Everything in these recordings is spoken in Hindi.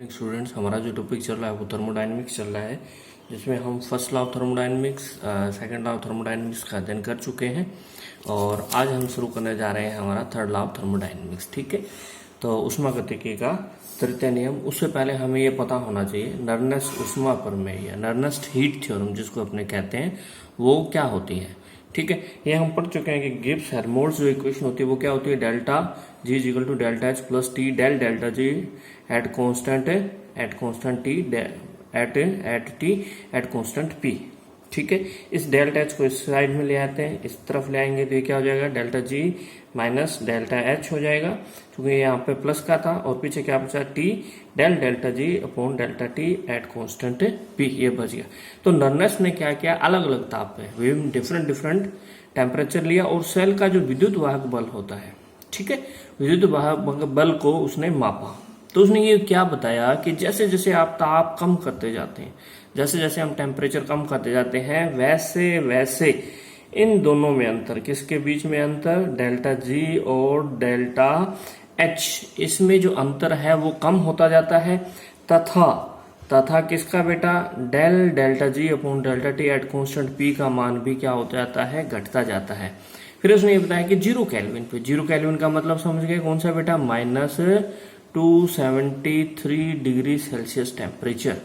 स्टूडेंट्स, हमारा जो टॉपिक चल रहा है वो थर्मोडायनेमिक्स चल रहा है, जिसमें हम first law of thermodynamics, second law of thermodynamics का अध्ययन कर चुके हैं और आज हम शुरू करने जा रहे हैं हमारा थर्ड लॉ ऑफ थर्मोडायनेमिक्स। ठीक है, तो ऊष्मागतिकी का तृतीय नियम। उससे पहले हमें ये पता होना चाहिए नर्नेस्ट ऊष्मा प्रमेय या नर्नेस्ट हीट थ्योरम जिसको अपने कहते हैं वो क्या होती है। ठीक है, ये हम पढ़ चुके हैं कि गिब्स हेल्महोल्ट्ज जो इक्वेशन होती है वो क्या होती है, delta G is equal to delta H plus T del delta G at constant T at T at constant P. ठीक है, इस डेल्टा एच को इस साइड में ले आते हैं, इस तरफ ले आएंगे तो ये क्या हो जाएगा, delta G minus delta H हो जाएगा, क्योंकि यहाँ पे प्लस का था और पीछे क्या बचा, T del delta G upon delta T at constant P, ये बच गया। तो नर्नेस्ट ने क्या किया, अलग अलग ताप पे डिफरेंट टेम्परेचर लिया और सेल का जो विद्युत वाहक बल होता है, ठीक है, विद्युत वाहक बल को उसने मापा। तो उसने ये क्या बताया कि जैसे जैसे आप ताप कम करते जाते हैं, जैसे जैसे हम टेम्परेचर कम करते जाते हैं, वैसे वैसे इन दोनों में अंतर, किसके बीच में अंतर, डेल्टा जी और डेल्टा एच, इसमें जो अंतर है वो कम होता जाता है। तथा किसका बेटा, del delta G upon delta T at constant P का मान भी क्या होता जाता है, घटता जाता है। फिर उसने ये बताया कि 0 केल्विन पे, 0 केल्विन का मतलब समझ गए कौन सा बेटा, -273 डिग्री सेल्सियस टेम्परेचर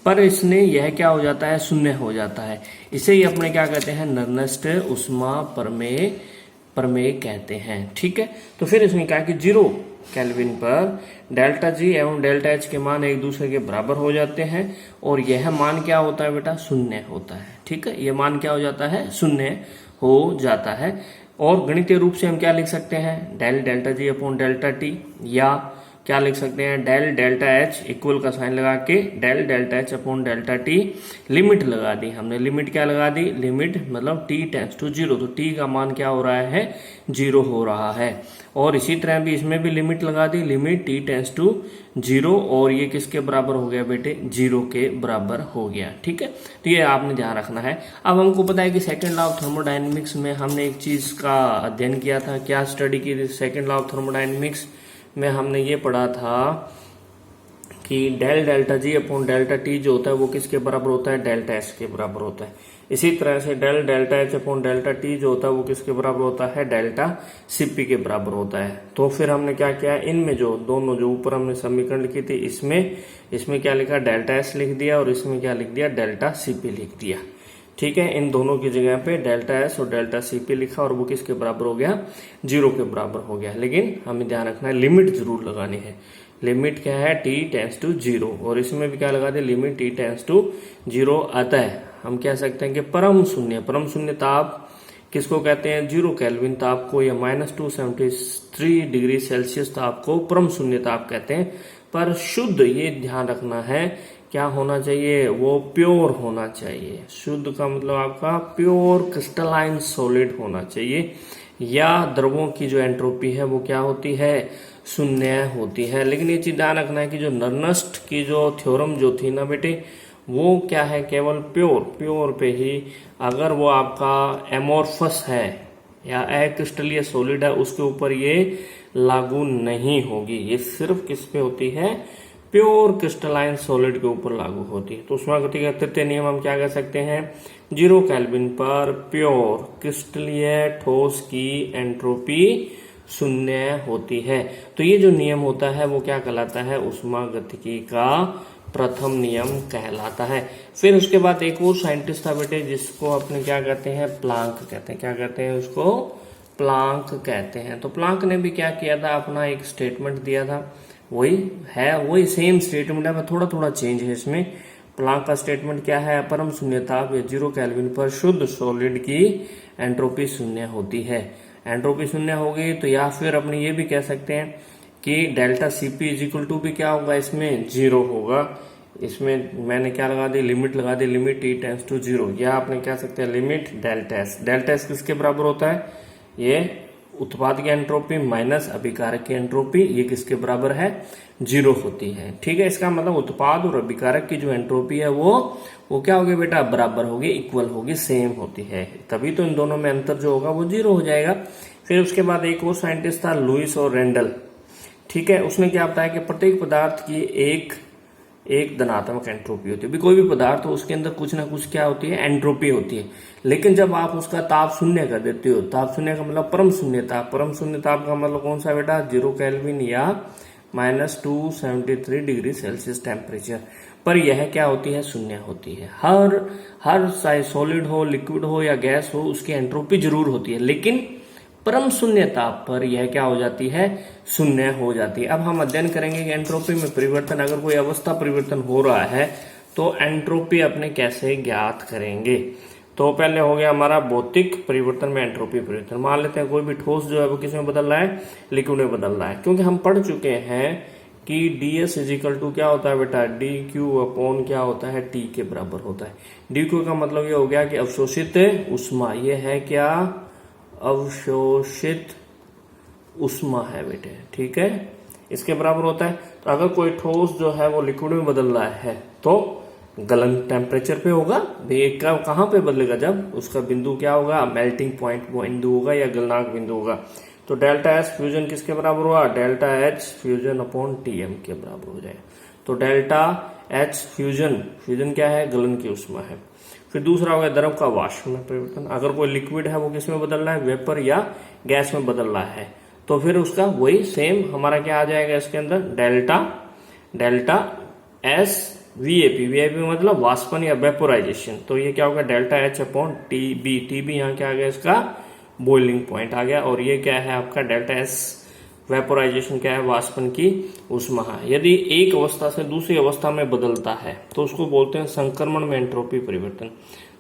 पर इसने यह क्या हो जाता है, शून्य हो जाता है। इसे ही अपने क्या कहते हैं, नर्नेस्ट ऊष्मा प्रमेय कहते हैं। ठीक है, तो फिर इसने कहा कि 0 केल्विन पर डेल्टा जी एवं डेल्टा एच के मान एक दूसरे के बराबर हो जाते हैं और यह मान क्या होता है बेटा, शून्य होता है। ठीक है, यह मान क्या हो जाता है, शून्य हो जाता है। और गणितीय रूप से हम क्या लिख सकते हैं, del delta G upon delta T, या क्या लिख सकते हैं, डेल डेल्टा एच इक्वल का साइन लगा के del delta H upon delta T, limit लगा दी हमने, लिमिट क्या लगा दी, लिमिट मतलब टी टेंड्स टू 0, तो टी का मान क्या हो रहा है, 0 हो रहा है। और इसी तरह भी इसमें भी लिमिट लगा दी, लिमिट टी टेंड्स टू 0, और ये किसके बराबर हो गया बेटे, 0 के बराबर हो गया। ठीक है, तो ये आपने ध्यान रखना है। अब हमको पता है कि सेकेंड लॉ ऑफ थर्मोडायनेमिक्स में हमने एक चीज का अध्ययन किया था, क्या स्टडी की थी, सेकेंड लॉ ऑफ थर्मोडायनेमिक्स में हमने ये पढ़ा था कि del delta G upon delta T जो होता है वो किसके बराबर होता है, डेल्टा एस के बराबर होता है। इसी तरह से del delta H upon delta T जो होता है वो किसके बराबर होता है, डेल्टा सीपी के बराबर होता है। तो फिर हमने क्या किया, इनमें जो दोनों जो ऊपर हमने समीकरण लिखी थी, इसमें क्या लिखा, डेल्टा एस लिख दिया और इसमें क्या लिख दिया, डेल्टा सीपी लिख दिया। ठीक है, इन दोनों की जगह पे डेल्टा एस और डेल्टा सीपी लिखा और वो किसके बराबर हो गया, 0 के बराबर हो गया। लेकिन हमें ध्यान रखना है, लिमिट जरूर लगानी है। लिमिट क्या है, टी टेंड्स टू 0, और इसमें भी क्या लगा दे, लिमिट टी टेंड्स टू 0। अतः हम कह सकते हैं कि परम शून्य ताप किसको कहते हैं, 0 केल्विन ताप को, या -273 डिग्री सेल्सियस ताप को परम शून्य ताप कहते हैं। पर शुद्ध, ये ध्यान रखना है, क्या होना चाहिए, वो प्योर होना चाहिए। शुद्ध का मतलब आपका प्योर क्रिस्टलाइन सॉलिड होना चाहिए, या द्रवों की जो एंट्रोपी है वो क्या होती है, शून्य होती है। लेकिन ये चीज ध्यान रखना है कि जो नर्नेस्ट की जो थ्योरम जो थी ना बेटे, वो क्या है, केवल प्योर पे ही, अगर वो आपका एमोर्फस है या अक्रिस्टलीय सॉलिड है उसके ऊपर ये लागू नहीं होगी। ये सिर्फ किस पे होती है, प्योर क्रिस्टलाइन सॉलिड के ऊपर लागू होती है। तो ऊष्मागतिकी का तृतीय नियम हम क्या कह सकते हैं, 0 केल्विन पर प्योर क्रिस्टलीय ठोस की एंट्रोपी शून्य होती है। तो ये जो नियम होता है वो क्या कहलाता है, ऊष्मागतिकी का प्रथम नियम कहलाता है। फिर उसके बाद एक और साइंटिस्ट था बेटे, जिसको अपने क्या कहते हैं, प्लांक कहते हैं। क्या कहते हैं उसको, प्लांक कहते हैं। तो प्लांक ने भी क्या किया था, अपना एक स्टेटमेंट दिया था, वही सेम स्टेटमेंट है, थोड़ा थोड़ा चेंज है इसमें। प्लांक का स्टेटमेंट क्या है, परम शून्य ताप या 0 केल्विन पर शुद्ध सॉलिड की एंट्रोपी शून्य होती है। एंट्रोपी शून्य हो गई तो या फिर अपने ये भी कह सकते हैं कि delta CP is equal to भी क्या होगा, इसमें 0 होगा। इसमें मैंने क्या लगा दी, लिमिट लगा दी, लिमिट टी टेंड्स टू 0, या आपने कह सकते हैं limit delta S. Delta S किसके बराबर होता है, ये उत्पाद की एंट्रोपी माइनस अभिकारक की एंट्रोपी, ये किसके बराबर है, 0 होती है। ठीक है, इसका मतलब उत्पाद और अभिकारक की जो एंट्रोपी है वो क्या होगी बेटा, बराबर होगी, इक्वल होगी, सेम होती है। तभी तो इन दोनों में अंतर जो होगा वो 0 हो जाएगा। फिर उसके बाद एक और साइंटिस्ट था, लुइस और रेंडल। ठीक है। उसने क्या बताया कि प्रत्येक पदार्थ की एक धनात्मक एंट्रोपी होती है। अभी कोई भी पदार्थ हो उसके अंदर कुछ ना कुछ क्या होती है, एंट्रोपी होती है। लेकिन जब आप उसका ताप शून्य कर देते हो, ताप शून्य का मतलब परम शून्य ताप, परम शून्य ताप का मतलब कौन सा बेटा, 0 केल्विन या -273 डिग्री सेल्सियस टेम्परेचर पर यह क्या होती है, शून्य होती है। हर चाहे सॉलिड हो, लिक्विड हो या गैस हो, उसकी एंट्रोपी जरूर होती है, लेकिन परम शून्य ताप पर यह क्या हो जाती है, शून्य हो जाती है। अब हम अध्ययन करेंगे कि एंट्रोपी में परिवर्तन, अगर कोई अवस्था परिवर्तन हो रहा है तो एंट्रोपी अपने कैसे ज्ञात करेंगे। तो पहले हो गया हमारा भौतिक परिवर्तन में एंट्रोपी परिवर्तन। मान लेते हैं कोई भी ठोस जो है वो किस में बदल रहा है, लिक्विड में बदल रहा है। क्योंकि हम पढ़ चुके हैं कि ds इजिकल टू क्या होता है बेटा, dq अपॉन क्या होता है, t के बराबर होता है। dq का मतलब ये हो गया कि अवशोषित उष्मा, ये है क्या, अवशोषित उष्मा है बेटे, ठीक है, इसके बराबर होता है। तो अगर कोई ठोस जो है वो लिक्विड में बदल रहा है तो गलन टेम्परेचर पे होगा। कहाँ पे बदलेगा, जब उसका बिंदु क्या होगा, मेल्टिंग पॉइंट बिंदु होगा या गलनांक बिंदु होगा। तो डेल्टा एस फ्यूजन किसके बराबर हुआ, delta H fusion upon TM के बराबर हो जाएगा। तो डेल्टा एच फ्यूजन क्या है, गलन की उष्मा है। फिर दूसरा हो गया द्रव का वाष्प में परिवर्तन। अगर कोई लिक्विड है वो किस में बदल रहा है, वेपर या गैस में बदल रहा है, तो फिर उसका वही सेम हमारा क्या आ जाएगा इसके अंदर, डेल्टा एस वीएपी मतलब वाष्पन या वेपोराइजेशन। तो ये क्या होगा, डेल्टा एच अपॉन टीबी यहाँ क्या आ गया, इसका बॉइलिंग पॉइंट आ गया। और ये क्या है आपका डेल्टा एस वेपोराइजेशन क्या है, वाष्पन की उष्मा है। यदि एक अवस्था से दूसरी अवस्था में बदलता है तो उसको बोलते हैं संक्रमण में एंट्रोपी परिवर्तन।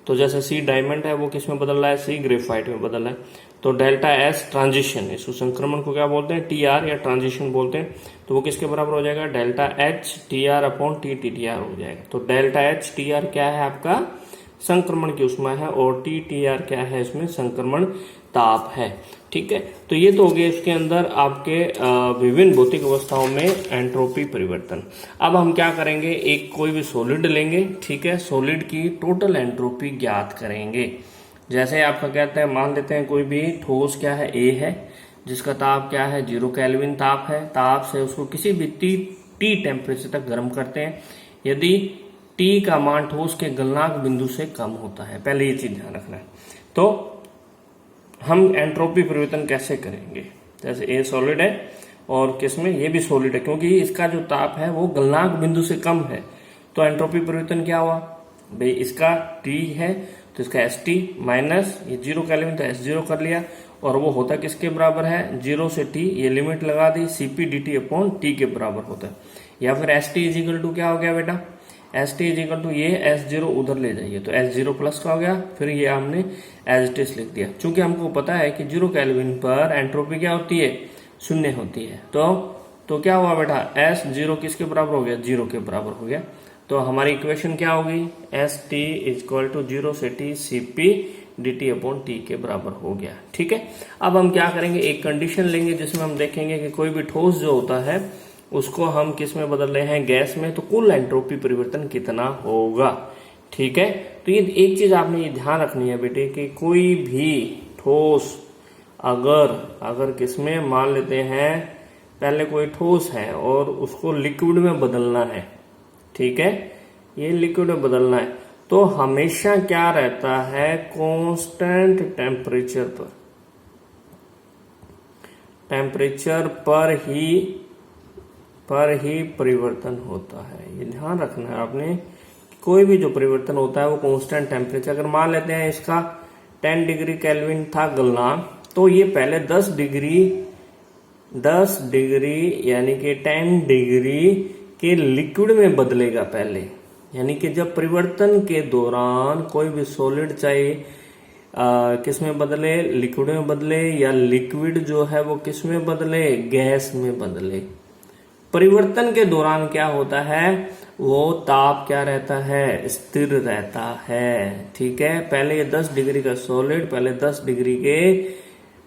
तो जैसे सी डायमंड है वो किस में बदल रहा है, सी ग्रेफाइट में बदल रहा है। तो डेल्टा एस ट्रांजिशन, इस संक्रमण को क्या बोलते हैं, टीआर या ट्रांजिशन बोलते हैं। तो वो किसके बराबर हो जाएगा, delta H TR upon TTR हो जाएगा। तो डेल्टा एच टीआर क्या है आपका, संक्रमण की उष्मा है, और टीटीआर क्या है, इसमें संक्रमण ताप है, ठीक है। तो ये तो हो गया इसके अंदर आपके विभिन्न भौतिक अवस्थाओं में एंट्रोपी परिवर्तन। अब हम क्या करेंगे, एक कोई भी सॉलिड लेंगे, ठीक है, सॉलिड की टोटल एंट्रोपी ज्ञात करेंगे। जैसे आपका कहते हैं, मान लेते हैं कोई भी ठोस क्या है, ए है, जिसका ताप क्या है, 0 केल्विन ताप है। ताप से उसको किसी भी टी टेम्परेचर तक गर्म करते हैं यदि टी का मान ठोस के गलनांक बिंदु से कम होता है। पहले ये चीज ध्यान रखना है। तो हम एंट्रोपी परिवर्तन कैसे करेंगे, जैसे ए सॉलिड है और किसमें, ये भी सॉलिड है, क्योंकि इसका जो ताप है वो गलनांक बिंदु से कम है। तो एंट्रोपी परिवर्तन क्या हुआ भाई, इसका टी है तो इसका एस टी माइनस ये 0 केल्विन तो S0 कर लिया, और वो होता किसके बराबर है, 0 से टी, ये लिमिट लगा दी, CP d t upon t के बराबर होता है। या फिर एस टी इजिकल टू क्या हो गया बेटा, एस टी इजिकल टू ये S0 उधर ले जाइए तो S0 प्लस का हो गया, फिर ये हमने एज इट इज लिख दिया। चूंकि हमको पता है कि 0 केल्विन पर एंट्रोपी क्या होती है, शून्य होती है। तो क्या हुआ बेटा, S0 किसके बराबर हो गया, 0 के बराबर हो गया। तो हमारी इक्वेशन क्या होगी, एस टी इक्वल टू 0 से T CP d t upon t के बराबर हो गया, ठीक है। अब हम क्या करेंगे, एक कंडीशन लेंगे जिसमें हम देखेंगे कि कोई भी ठोस जो होता है उसको हम किस में बदल रहे हैं, गैस में, तो कुल एंट्रोपी परिवर्तन कितना होगा, ठीक है। तो ये एक चीज आपने ये ध्यान रखनी है बेटे कि कोई भी ठोस अगर किसमें, मान लेते हैं पहले कोई ठोस है और उसको लिक्विड में बदलना है, ठीक है, ये लिक्विड में बदलना है, तो हमेशा क्या रहता है, कांस्टेंट टेम्परेचर पर ही परिवर्तन होता है। ये ध्यान रखना है आपने, कोई भी जो परिवर्तन होता है वो कांस्टेंट टेम्परेचर। अगर मान लेते हैं इसका 10 डिग्री केल्विन था गलनांक, तो ये पहले 10 डिग्री यानी कि 10 डिग्री के लिक्विड में बदलेगा पहले। यानी कि जब परिवर्तन के दौरान कोई भी सॉलिड चाहे किस में बदले, लिक्विड में बदले, या लिक्विड जो है वो किस में बदले, गैस में बदले, परिवर्तन के दौरान क्या होता है, वो ताप क्या रहता है, स्थिर रहता है, ठीक है। पहले ये 10 डिग्री का सॉलिड पहले 10 डिग्री के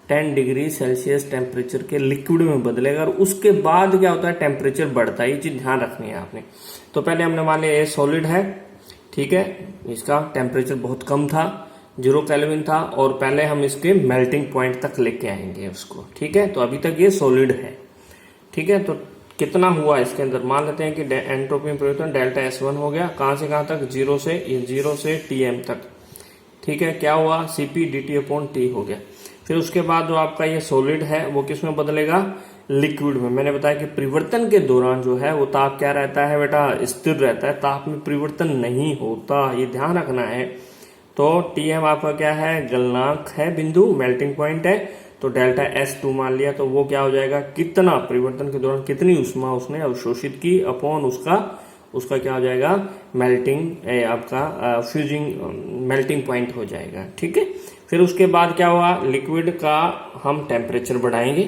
10 डिग्री सेल्सियस टेम्परेचर के लिक्विड में बदलेगा, और उसके बाद क्या होता है, टेम्परेचर बढ़ता है। ये चीज ध्यान रखनी है आपने। तो पहले हमने मान लिया ये सॉलिड है, ठीक है, इसका टेम्परेचर बहुत कम था, 0 केल्विन था, और पहले हम इसके मेल्टिंग पॉइंट तक लेके आएंगे उसको, ठीक है। तो अभी तक ये सॉलिड है, ठीक है, तो कितना हुआ इसके अंदर, मान लेते हैं कि एंट्रोपी में परिवर्तन डेल्टा S1 हो गया, कहां से कहां तक, जीरो से Tm तक। ठीक है, क्या हुआ, Cp dt/T हो गया। फिर उसके बाद जो आपका ये सॉलिड है वो किस में बदलेगा, लिक्विड में। मैंने बताया कि परिवर्तन के दौरान जो है वो ताप क्या रहता है बेटा, स्थिर रहता है, ताप में परिवर्तन नहीं होता, ये ध्यान रखना है। तो Tm आपका क्या है, गलनांक है बिंदु, मेल्टिंग पॉइंट है, तो डेल्टा S2 मान लिया, तो वो क्या हो जाएगा, कितना परिवर्तन के दौरान कितनी उष्मा उसने अवशोषित की अपॉन उसका क्या हो जाएगा, मेल्टिंग आपका फ्यूजिंग मेल्टिंग पॉइंट हो जाएगा। ठीक है, फिर उसके बाद क्या हुआ, लिक्विड का हम टेम्परेचर बढ़ाएंगे,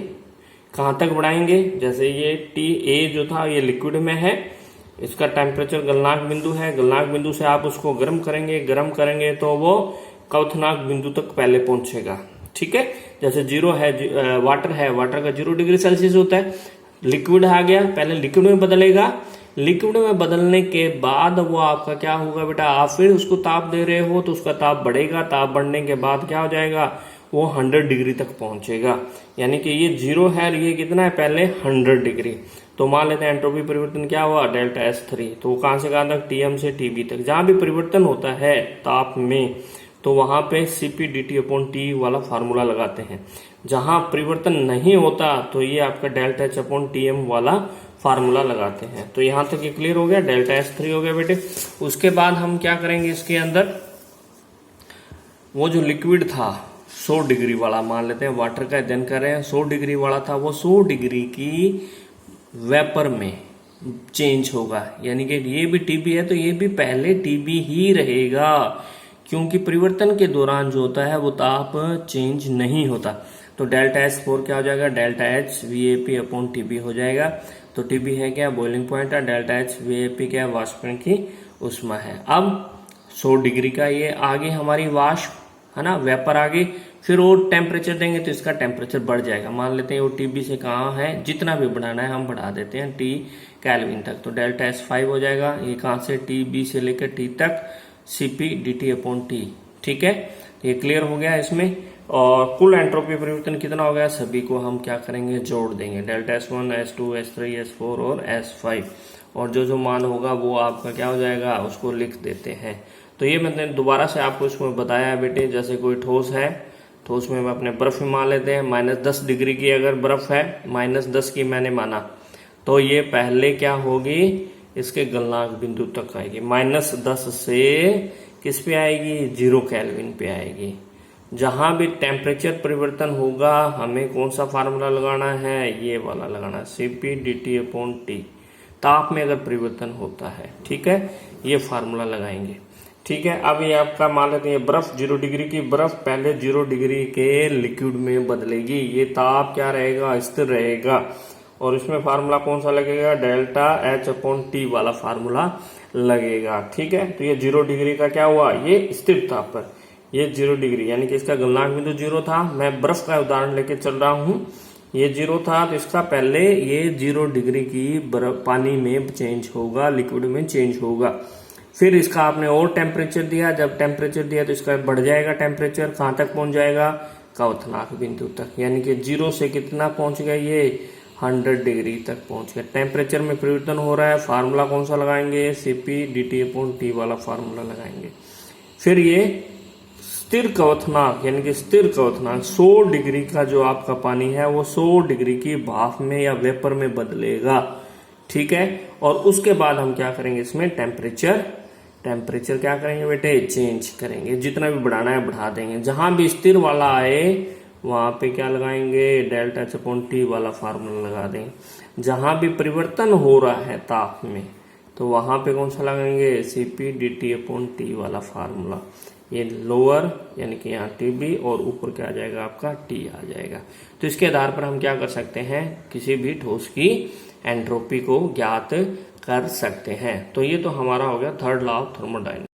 कहां तक बढ़ाएंगे, जैसे ये TA जो था ये लिक्विड में है, इसका टेम्परेचर गलनांक बिंदु है, गलनांक बिंदु से आप उसको गर्म करेंगे तो वो क्वथनांक बिंदु तक पहले पहुंचेगा। ठीक है, जैसे जीरो है, वाटर का 0 डिग्री सेल्सियस होता है, लिक्विड आ गया, पहले लिक्विड में बदलेगा, लिक्विड में बदलने के बाद वो आपका क्या होगा बेटा, आप फिर उसको ताप दे रहे हो तो उसका ताप बढ़ेगा, ताप बढ़ने के बाद क्या हो जाएगा, वो 100 डिग्री तक पहुंचेगा। यानी कि ये 0 है, ये कितना है, पहले 100 डिग्री। तो मान लेते हैं एंट्रोपी परिवर्तन क्या हुआ, डेल्टा S3, तो वो कहां से कहां तक, Tm से Tb तक। जहां भी परिवर्तन होता है ताप में तो वहां पे Cp dt/T वाला फार्मूला लगाते हैं, जहां परिवर्तन नहीं होता तो ये आपका डेल्टा H/Tm वाला फार्मूला लगाते हैं। तो यहां तक ये क्लियर हो गया, डेल्टा S3 हो गया बेटे। उसके बाद हम क्या करेंगे, इसके अंदर वो जो लिक्विड था 100 डिग्री वाला, मान लेते हैं वाटर का अध्ययन कर रहे हैं, 100 डिग्री वाला था, वो 100 डिग्री की वेपर में चेंज होगा। यानी कि ये भी Tb है तो ये भी पहले Tb ही रहेगा, क्योंकि परिवर्तन के दौरान जो होता है वो ताप चेंज नहीं होता। तो डेल्टा S4 क्या हो जाएगा, डेल्टा H VAP/Tb हो जाएगा। तो Tb है क्या, बॉइलिंग पॉइंट है, डेल्टा H VAP क्या, वाष्पन की उष्मा है। अब 100 डिग्री का ये आगे हमारी वाष्प है ना, वेपर आगे, फिर और टेम्परेचर देंगे तो इसका टेम्परेचर बढ़ जाएगा। मान लेते हैं वो Tb से कहाँ है, जितना भी बढ़ाना है हम बढ़ा देते हैं T केल्विन तक, तो डेल्टा S5 हो जाएगा। ये कहाँ से, Tb से लेकर T तक Cp dt/T। ठीक है, ये क्लियर हो गया इसमें। और कुल एंट्रोपी परिवर्तन कितना हो गया, सभी को हम क्या करेंगे, जोड़ देंगे, delta S1 S2 S3 S4 और S5, और जो मान होगा वो आपका क्या हो जाएगा, उसको लिख देते हैं। तो ये मैंने दोबारा से आपको इसमें बताया है बेटे, जैसे कोई ठोस है, ठोस में अपने बर्फ में मान लेते हैं, -10 डिग्री की अगर बर्फ है, -10 की मैंने माना, तो ये पहले क्या होगी, इसके गलनांक बिंदु तक आएगी, -10 से किस पे आएगी, 0 केल्विन पे आएगी। जहां भी टेम्परेचर परिवर्तन होगा हमें कौन सा फार्मूला लगाना है, ये वाला लगाना है, Cp dt/T। ताप में अगर परिवर्तन होता है, ठीक है, ये फार्मूला लगाएंगे। ठीक है, अब ये आपका मान लेते हैं बर्फ, 0 डिग्री की बर्फ पहले 0 डिग्री के लिक्विड में बदलेगी, ये ताप क्या रहेगा, स्थिर रहेगा, और इसमें फार्मूला कौन सा लगेगा, डेल्टा H/T वाला फार्मूला लगेगा। ठीक है, तो ये 0 डिग्री का क्या हुआ, ये स्थिर ताप पर, ये 0 डिग्री, यानी कि इसका गलनांक बिंदु 0 था। मैं बर्फ का उदाहरण लेके चल रहा हूँ, ये 0 था तो इसका पहले ये 0 डिग्री की बर्फ पानी में चेंज होगा, लिक्विड में चेंज होगा। फिर इसका आपने और टेम्परेचर दिया, जब टेम्परेचर दिया तो इसका बढ़ जाएगा टेम्परेचर, कहाँ तक पहुंच जाएगा, क्वथनांक बिंदु तक, यानी कि 0 से कितना पहुंच गया, ये 100 डिग्री तक पहुंच गया। टेम्परेचर में परिवर्तन हो रहा है, फार्मूला कौन सा लगाएंगे, Cp dt/T वाला फार्मूला लगाएंगे। फिर ये स्थिर क्वथनांक, यानी कि स्थिर क्वथनांक 100 डिग्री का जो आपका पानी है वो 100 डिग्री की भाप में या वेपर में बदलेगा। ठीक है, और उसके बाद हम क्या करेंगे, इसमें टेम्परेचर क्या करेंगे बेटे, चेंज करेंगे, जितना भी बढ़ाना है बढ़ा देंगे। जहां भी स्थिर वाला आए वहां पे क्या लगाएंगे, डेल्टा H/T वाला फार्मूला लगा देंगे। जहां भी परिवर्तन हो रहा है ताप में तो वहां पे कौन सा लगाएंगे, Cp dt/T वाला फार्मूला। ये लोअर यानी कि यहाँ Tb और ऊपर क्या आ जाएगा, आपका T आ जाएगा। तो इसके आधार पर हम क्या कर सकते हैं, किसी भी ठोस की एंट्रोपी को ज्ञात कर सकते हैं। तो ये तो हमारा हो गया थर्ड लॉ ऑफ थर्मोडायनेमिक्स।